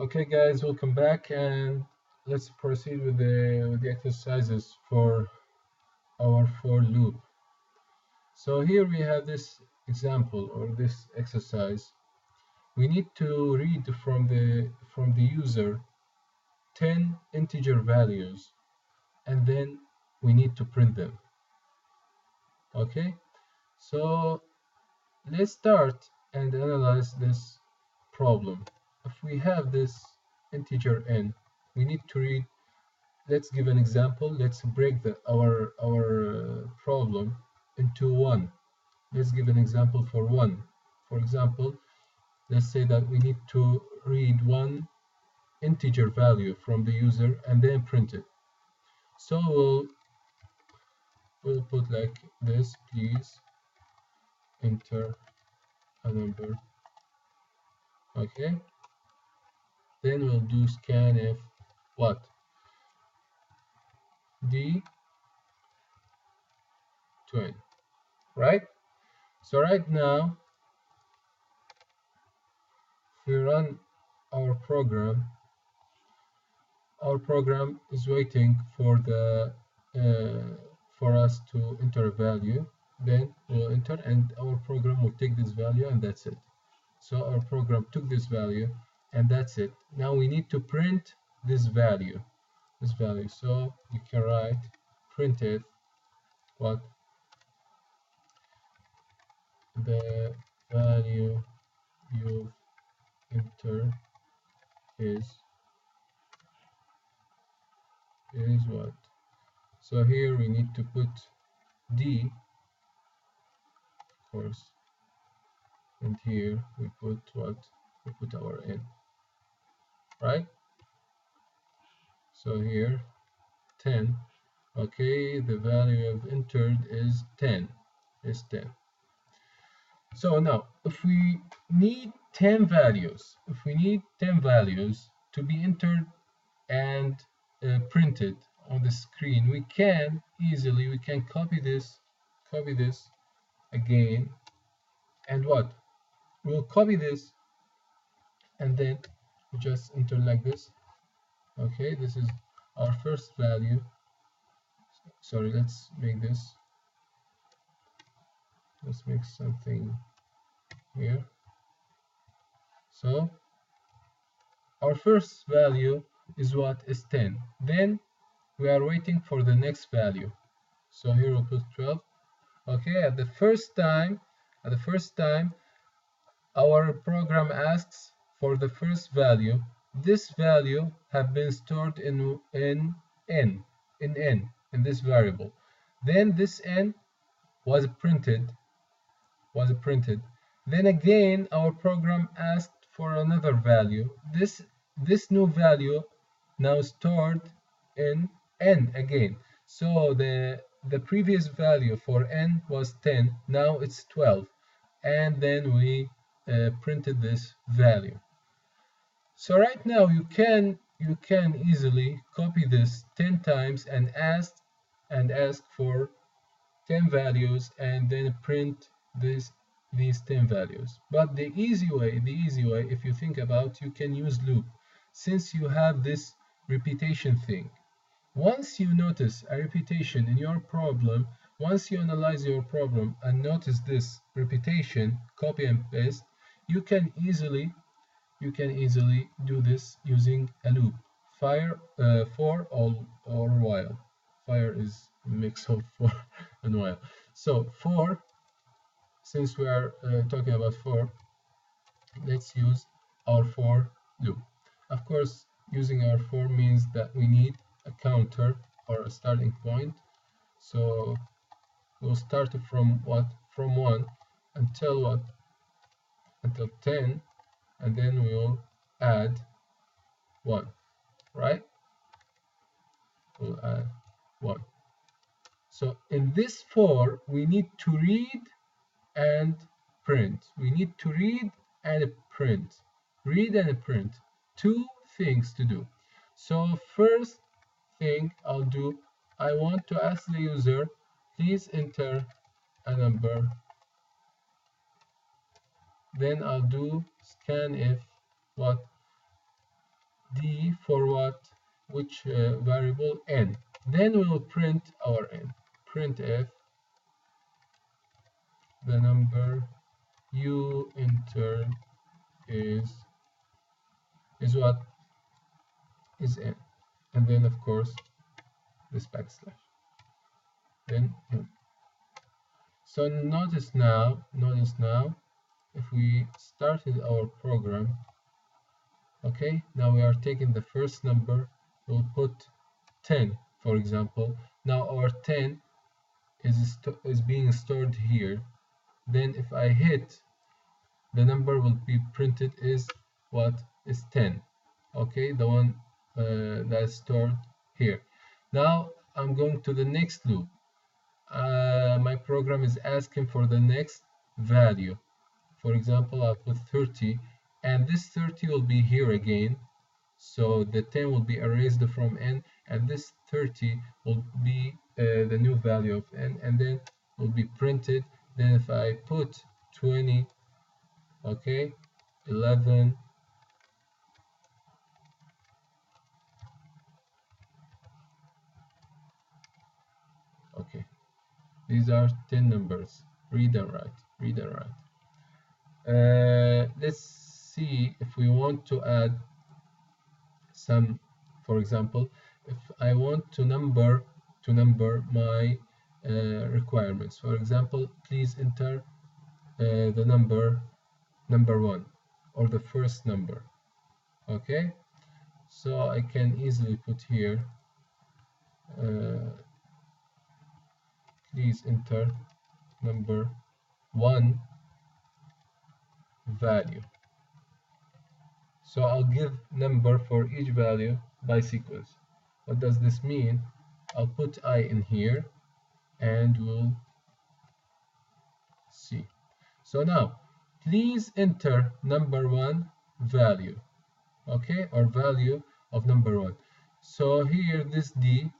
Okay, guys, welcome back, and let's proceed with the exercises for our for loop. So here we have this example or this exercise. We need to read from the user 10 integer values, and then we need to print them. Okay, so let's start and analyze this problem. If we have this integer n, we need to read. Let's give an example. Let's break our problem into one. Let's give an example for one. For example, let's say that we need to read one integer value from the user and then print it. So we'll put like this: please enter a number. Okay. Then we'll do scanf what? D20. Right? So right now, if we run our program is waiting for the for us to enter a value. Then we'll enter, and our program will take this value, and that's it. So our program took this value, and that's it. Now we need to print this value. So you can write printed what the value you enter is what. So here we need to put D, of course, and here we put what? We put our N, right? So here 10. Okay, the value I've entered is 10. So now, if we need 10 values, to be entered and printed on the screen, we can copy this again, and what? We'll copy this and then we just enter like this. Okay, this is our first value. Sorry, let's make something here. So our first value is what? Is 10. Then we are waiting for the next value. So here we'll put 12. Okay, at the first time our program asks for the first value. This value have been stored in n, in this variable. Then this n was printed. Then again our program asked for another value. This new value now stored in n again. So the previous value for n was 10, now it's 12, and then we printed this value. So right now you can easily copy this 10 times and ask for 10 values and then print these 10 values. But the easy way, if you think about, you can use loop, since you have this repetition thing. Once you notice a repetition in your problem, once you analyze your problem and notice this repetition, copy and paste, you can easily do this using a loop. For or while. Fire is a mix of for and while. So for, since we are talking about for, let's use our for loop. Of course, using our for means that we need a counter or a starting point. So we'll start from what? From 1 until what? Until 10, and then we'll add 1, right? We'll add 1. So in this for, we need to read and print. Read and print. Two things to do. So first thing I'll do, I want to ask the user, please enter a number. Then I'll do scanf what? d for what, which variable, n. Then we will print our n. Printf the number you enter is what, is n, and then of course this backslash, then n. So notice now, if we started our program, okay, now we are taking the first number, we'll put 10, for example. Now our 10 is being stored here. Then if I hit, the number will be printed is what, is 10. Okay, the one that's stored here. Now I'm going to the next loop. My program is asking for the next value. For example, I'll put 30, and this 30 will be here again. So the 10 will be erased from n, and this 30 will be the new value of n, and then will be printed. Then if I put 20, okay, 11, okay, these are 10 numbers. Read and write, read and write. Let's see if we want to add some. For example, if I want to number my requirements. For example, please enter the number 1, or the first number. Okay, so I can easily put here please enter number 1 value. So I'll give number for each value by sequence. What does this mean? I'll put I in here and we'll see. So now please enter number 1 value, okay, or value of number 1. So here this D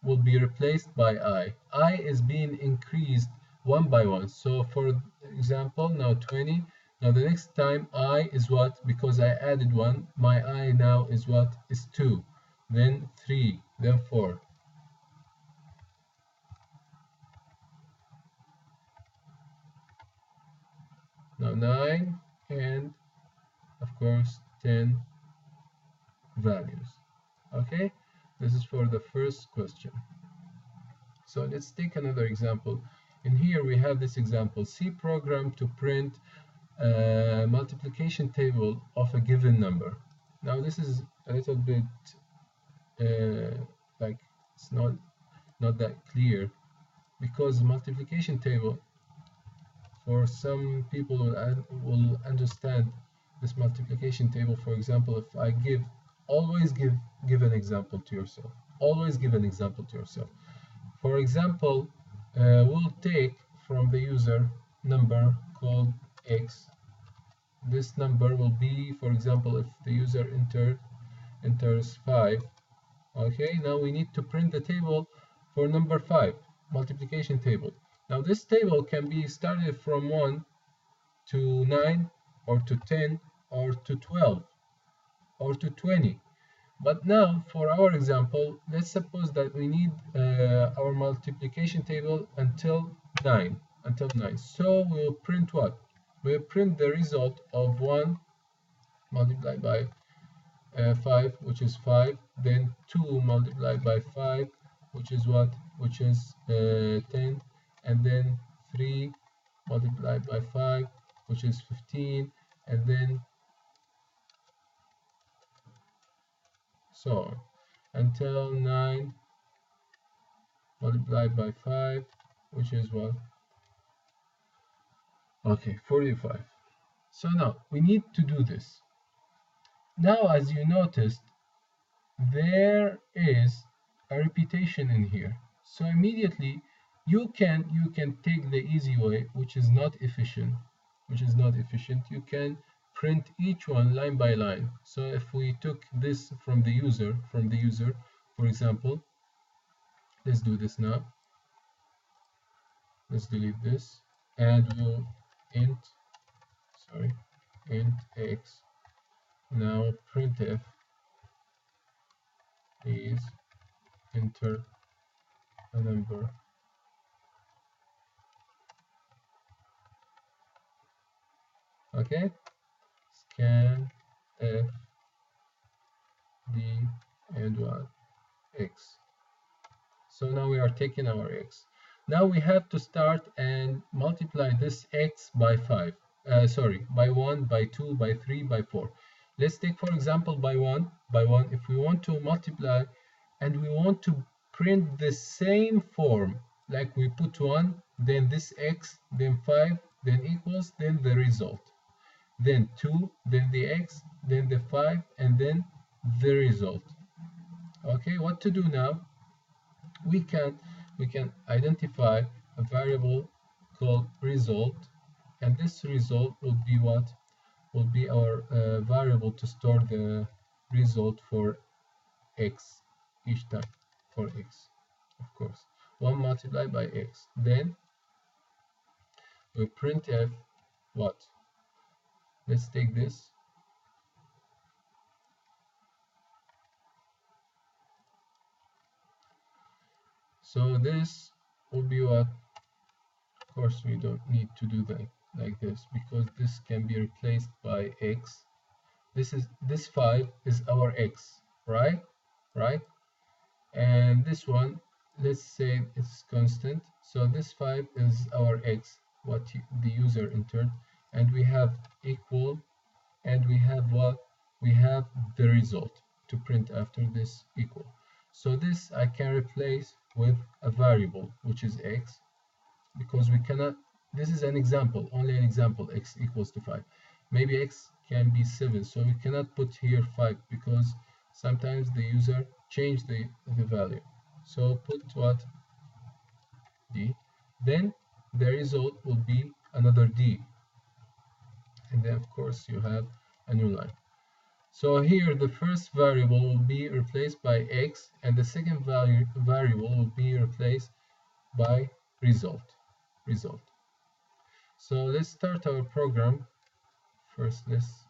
will be replaced by I. I is being increased one by one. So for example, now 20. Now the next time I is what? Because I added 1, my I now is what? Is 2. Then 3. Then 4. Now 9, and of course 10 values. Okay, this is for the first question. So let's take another example. In here we have this example: C program to print a multiplication table of a given number. Now this is a little bit like it's not that clear, because multiplication table, for some people will understand this multiplication table. For example, if I always give an example to yourself. Always give an example to yourself. For example, we'll take from the user number called x. This number will be, for example, if the user enters 5. Okay, now we need to print the table for number 5, multiplication table. Now this table can be started from 1 to 9, or to 10, or to 12, or to 20. But now for our example, let's suppose that we need our multiplication table until 9. So we will print what? We will print the result of 1 multiplied by 5, which is 5. Then 2 multiplied by 5, which is what? Which is 10. And then 3 multiplied by 5, which is 15. And then so on until 9 multiplied by 5, which is what? Okay, 45. So now we need to do this. Now, as you noticed, there is a repetition in here. So immediately you can take the easy way, which is not efficient. You can print each one line by line. So if we took this from the user, for example, let's do this now. Let's delete this, and we'll int x. Now printf please enter a number. Okay, scan f d and 1 x. So now we are taking our x. Now we have to start and multiply this x by 5. Sorry, by 1, by 2, by 3, by 4. Let's take, for example, by 1. By 1, if we want to multiply and we want to print the same form, like we put 1, then this x, then 5, then equals, then the result. Then 2, then the x, then the 5, and then the result. Okay, what to do now? We can identify a variable called result, and this result will be what will be our variable to store the result for x each time, for x, of course, 1 multiplied by x. Then we printf what? Let's take this. So this will be what? Of course, we don't need to do that like this, because this can be replaced by x. This 5 is our x, right? And this one, let's say it's constant. So this 5 is our x, what the user entered, and we have equal, and we have what? We have the result to print after this equal. So this I can replace with a variable, which is x, because we cannot, this is an example, only an example, x equals to 5. Maybe x can be 7, so we cannot put here 5 because sometimes the user change the value. So put what? D. Then the result will be another D. And then of course you have a new line. So here the first variable will be replaced by x, and the second variable will be replaced by result. So let's start our program. First, let's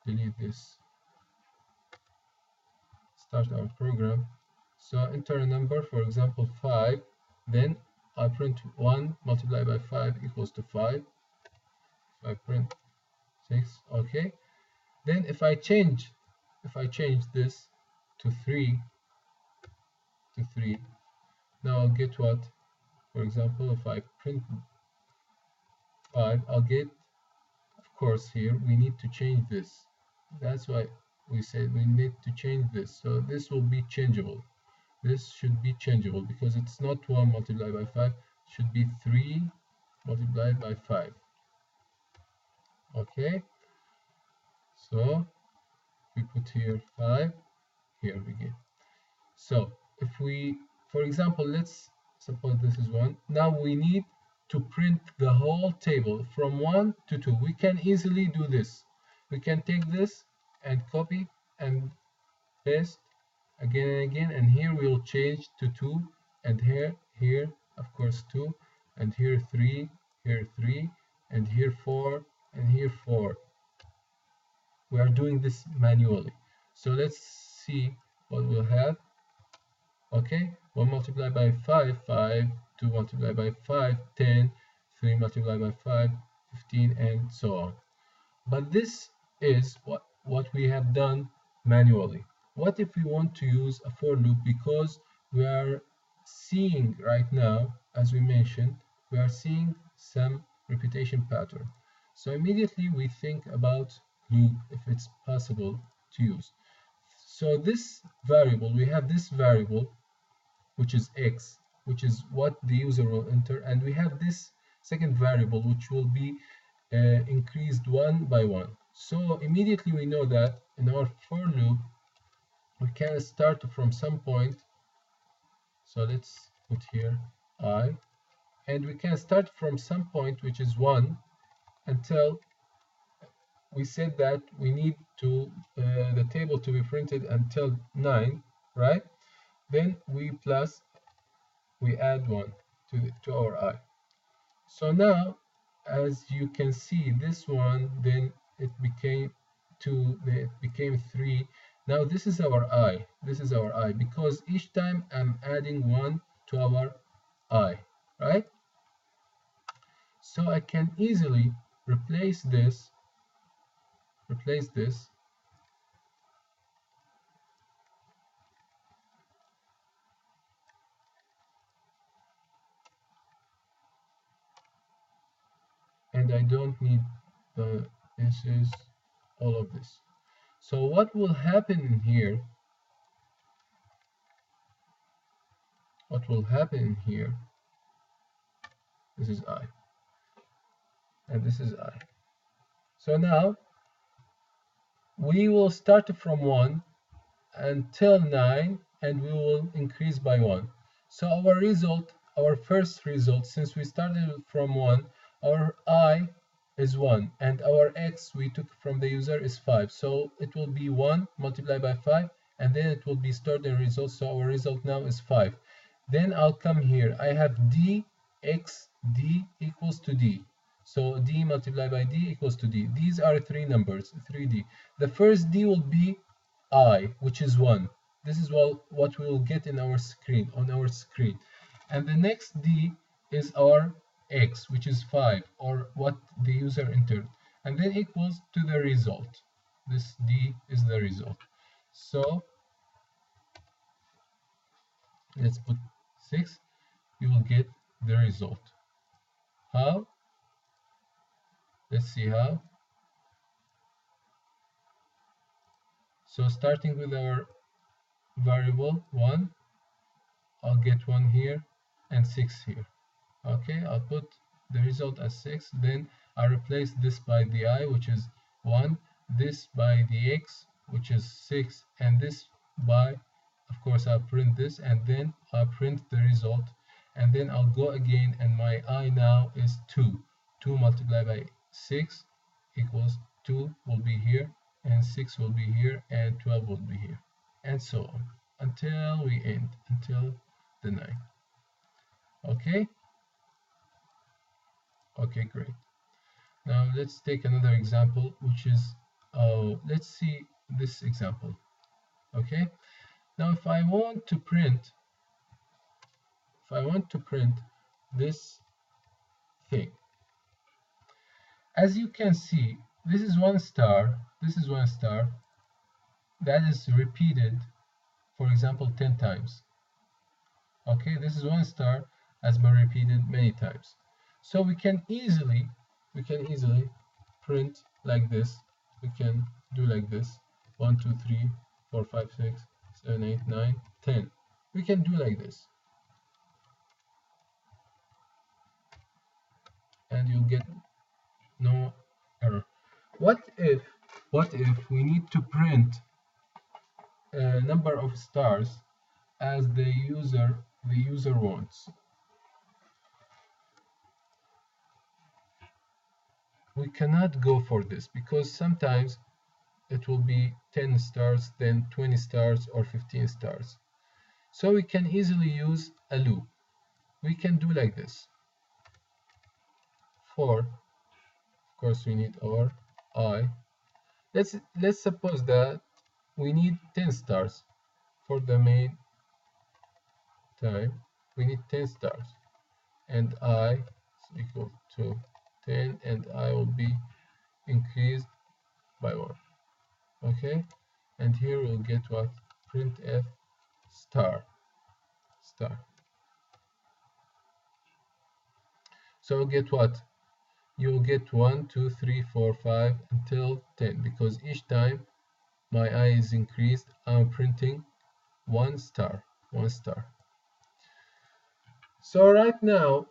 delete this. Start our program. So enter a number, for example 5. Then I print 1 multiplied by 5 equals to 5. I print 6. Okay. Then if I change this to 3, now I'll get what? For example, if I print 5, I'll get, of course, here we need to change this. That's why we said we need to change this. So this will be changeable. This should be changeable because it's not 1 multiplied by 5. It should be 3 multiplied by 5. Okay. So we put here 5. Here we get. So if we, for example, let's suppose this is 1. Now we need to print the whole table from 1 to 2. We can easily do this. We can take this and copy and paste again and again, and here we'll change to 2, and here of course 2, and here 3, here 3, and here 4, and here 4. We are doing this manually. So let's see what we'll have. Okay, 1 multiplied by 5, 5, 2 multiplied by 5, 10, 3 multiplied by 5, 15, and so on. But this is what we have done manually. What if we want to use a for loop? Because we are seeing right now, as we mentioned, we are seeing some repetition pattern. So immediately we think about loop, if it's possible to use. So this variable, we have this variable, which is x, which is what the user will enter, and we have this second variable, which will be increased 1 by 1. So immediately we know that in our for loop, we can start from some point. So let's put here I, and we can start from some point, which is 1, until we said that we need to the table to be printed until 9, right? Then we add 1 to our I. So now, as you can see, this one, then it became 2, then it became 3, Now this is our I. This is our I because each time I'm adding 1 to our I, right? So I can easily replace this, and I don't need this is all of this. So what will happen in here? What will happen in here? This is I, and this is I. So now we will start from 1 until 9, and we will increase by 1. So our result, our first result, since we started from 1, our I is 1, and our x we took from the user is 5. So it will be 1 multiplied by 5, and then it will be stored in result. So our result now is 5. Then I'll come here. I have d x d equals to d. So d multiplied by d equals to d. These are three numbers, 3d. The first d will be I, which is 1. This is what we will get in our screen, on our screen. And the next d is our x, which is 5, or what the user entered. And then equals to the result. This d is the result. So let's put 6. You will get the result. How? Let's see how. So starting with our variable 1, I'll get 1 here and 6 here. Okay, I'll put the result as 6. Then I replace this by the I, which is 1, this by the x, which is 6, and this by, of course, I'll print this, and then I'll print the result, and then I'll go again, and my I now is 2. 2 multiplied by 6 equals 2 will be here, and 6 will be here, and 12 will be here, and so on, until we end, until the 9. Okay? Okay, great. Now let's take another example, which is, let's see this example. Okay. Now if I want to print this thing, as you can see, this is 1 star. This is 1 star that is repeated, for example, 10 times. Okay, this is 1 star has been repeated many times. So we can easily print like this. We can do like this: 1 2 3 4 5 6 7 8 9 10. We can do like this, and you'll get no error. What if we need to print a number of stars as the user wants? We cannot go for this because sometimes it will be 10 stars, then 20 stars, or 15 stars. So we can easily use a loop. We can do like this. For, of course, we need our I. Let's suppose that we need 10 stars for the main time. We need 10 stars, and I is equal to 10, and I will be increased by 1. Okay, and here we'll get what? Printf star. So we'll get what? You'll get 1 2 3 4 5 until 10, because each time my I is increased, I'm printing 1 star. So right now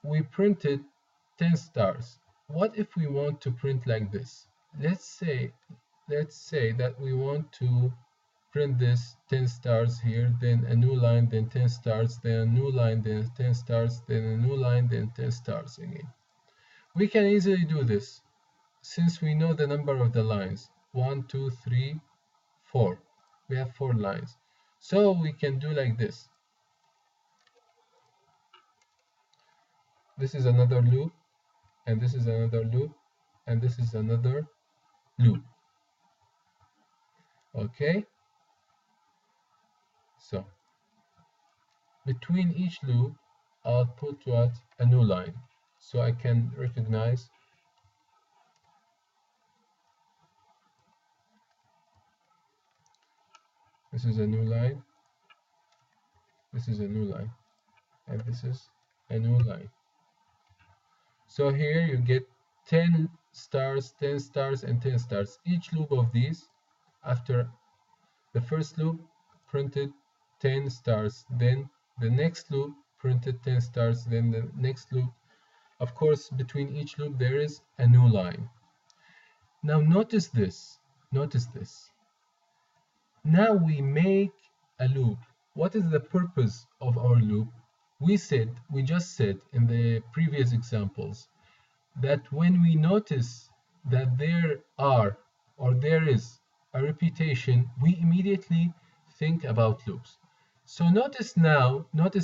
we printed 10 stars. What if we want to print like this? Let's say that we want to print this 10 stars here, then a new line, then 10 stars, then a new line, then 10 stars, then a new line, then 10 stars again. We can easily do this since we know the number of the lines: 1 2 3 4. We have 4 lines, so we can do like this. This is another loop, and this is another loop, and this is another loop. Okay, so between each loop I'll put what? A new line, so I can recognize this is a new line, this is a new line, and this is a new line. So here you get 10 stars, 10 stars, and 10 stars. Each loop of these, after the first loop, printed 10 stars. Then the next loop printed 10 stars. Then the next loop. Of course, between each loop there is a new line. Now notice this. Notice this. Now we make a loop. What is the purpose of our loop? We just said in the previous examples that when we notice that there are or there is a repetition, we immediately think about loops. So notice now, what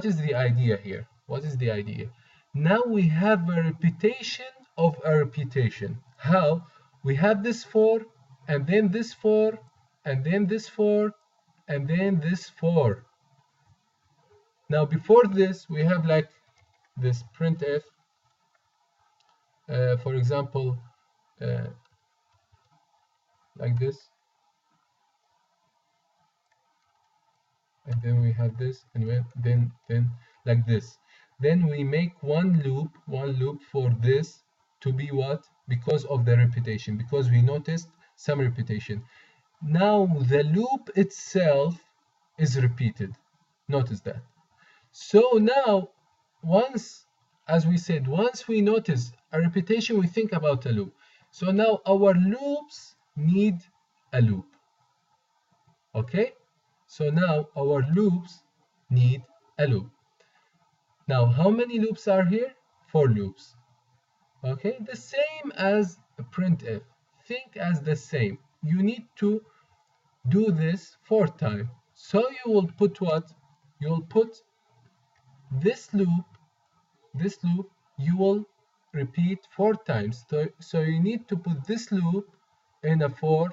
is the idea here? What is the idea? Now we have a repetition of a repetition. How? We have this 4, and then this 4, and then this 4, and then this 4. Now before this, we have like this printf, for example, like this, and then we have this, and then like this. Then we make one loop for this to be what? Because of the repetition, because we noticed some repetition. Now the loop itself is repeated. Notice that. So now, as we said, once we notice a repetition, we think about a loop. So now our loops need a loop. Okay? So now our loops need a loop. Now, how many loops are here? 4 loops. Okay? The same as a printf. Think as the same. You need to do this 4 times. So you will put what? You will put this loop, you will repeat 4 times. So you need to put this loop in a 4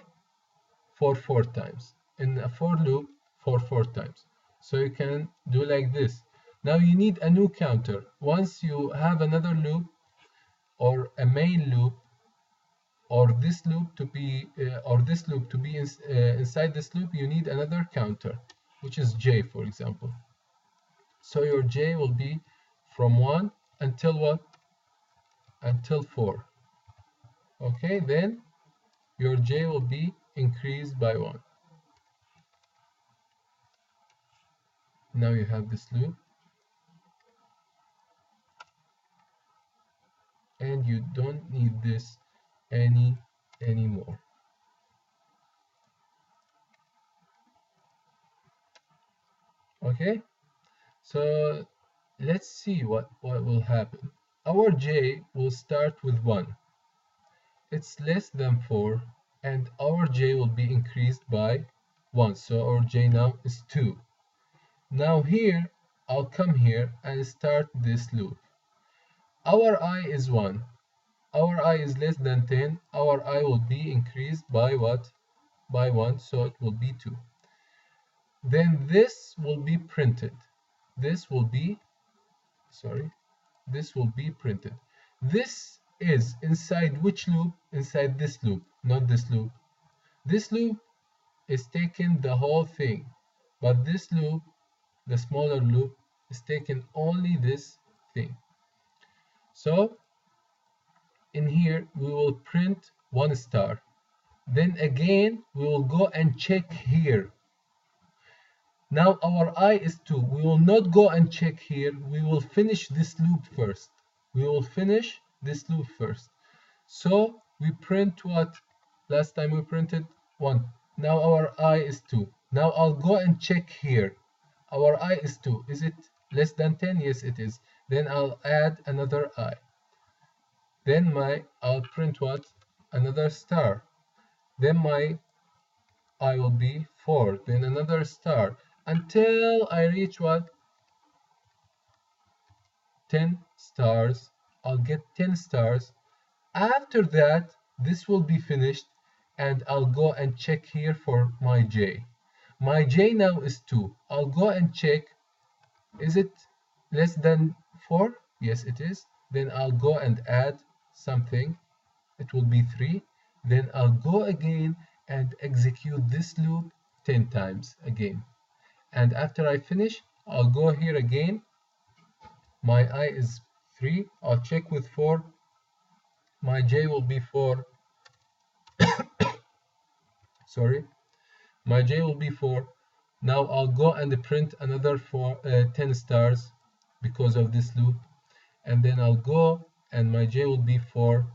for 4 times, in a for loop for 4 times. So you can do like this. Now you need a new counter. Once you have another loop or a main loop, or this loop to be inside this loop, you need another counter, which is j, for example. So your j will be from 1 until what? Until 4. Okay, then your j will be increased by 1. Now you have this loop, and you don't need this anymore. Okay, so let's see what will happen. Our j will start with 1. It's less than 4, and our j will be increased by 1. So our j now is 2. Now here, I'll come here and start this loop. Our I is 1. Our I is less than 10. Our I will be increased by what? By 1, so it will be 2. Then this will be printed. This will be printed. This is inside which loop? Inside this loop, not this loop. This loop is taking the whole thing, but this loop, the smaller loop, is taking only this thing. So in here we will print 1 star. Then again we will go and check here. Now our I is 2. We will not go and check here. We will finish this loop first. So we print what? Last time we printed 1. Now our I is 2. Now I'll go and check here. Our I is 2. Is it less than 10? Yes, it is. Then I'll add another I. Then I'll print what? Another star. Then my I will be 4. Then another star. Until I reach what? 10 stars. I'll get 10 stars. After that, this will be finished, and I'll go and check here for my j. My j now is 2. I'll go and check, is it less than 4? Yes, it is. Then I'll go and add something. It will be 3. Then I'll go again and execute this loop 10 times again. And after I finish, I'll go here again. My I is 3. I'll check with 4. My j will be 4. Sorry. My j will be 4. Now I'll go and print another 10 stars because of this loop. And then I'll go and my j will be 4.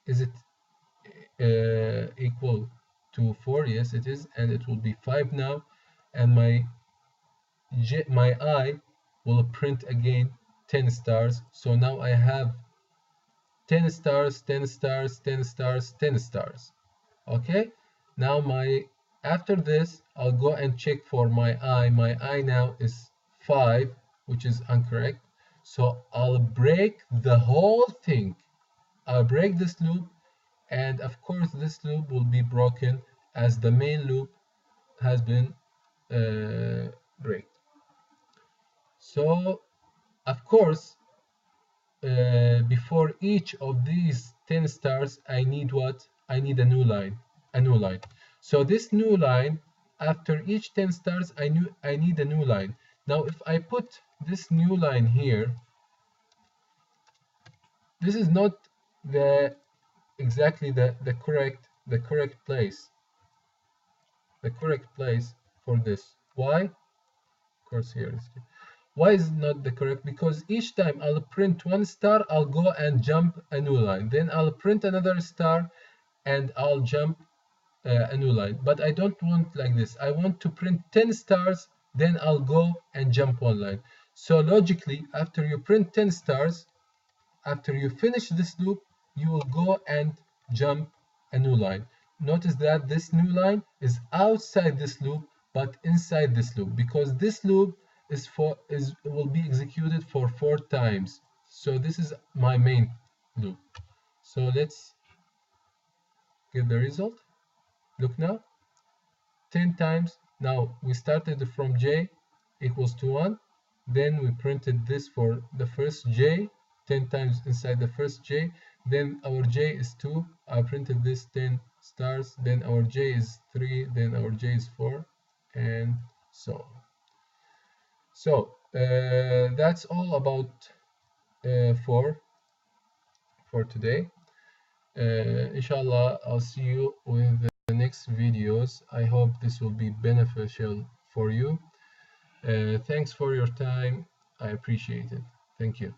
Is it equal to 4? Yes, it is. And it will be 5 now. And my I will print again 10 stars. So now I have 10 stars, 10 stars, 10 stars, 10 stars. Okay, now after this I'll go and check for my I now is 5, which is incorrect. So I'll break the whole thing. I'll break this loop, and of course this loop will be broken as the main loop has been break. So of course before each of these 10 stars, I need what? I need a new line. So this new line, after each 10 stars, I need a new line. Now if I put this new line here, this is not exactly the correct place. The correct place for this. Why? Of course here is. Why is it not the correct? Because each time I'll print 1 star, I'll go and jump a new line. Then I'll print another star and I'll jump a new line. But I don't want like this. I want to print 10 stars, then I'll go and jump 1 line. So logically, after you print 10 stars, after you finish this loop, you will go and jump a new line. Notice that this new line is outside this loop, but inside this loop, because this loop will be executed for 4 times. So this is my main loop. So let's get the result. Look now, 10 times. Now we started from j equals to 1. Then we printed this for the first j, 10 times inside the first j. Then our j is 2. I printed this 10 stars. Then our j is 3. Then our j is 4, and so on. So that's all about for today. Inshallah, I'll see you with the next videos. I hope this will be beneficial for you. Thanks for your time. I appreciate it. Thank you.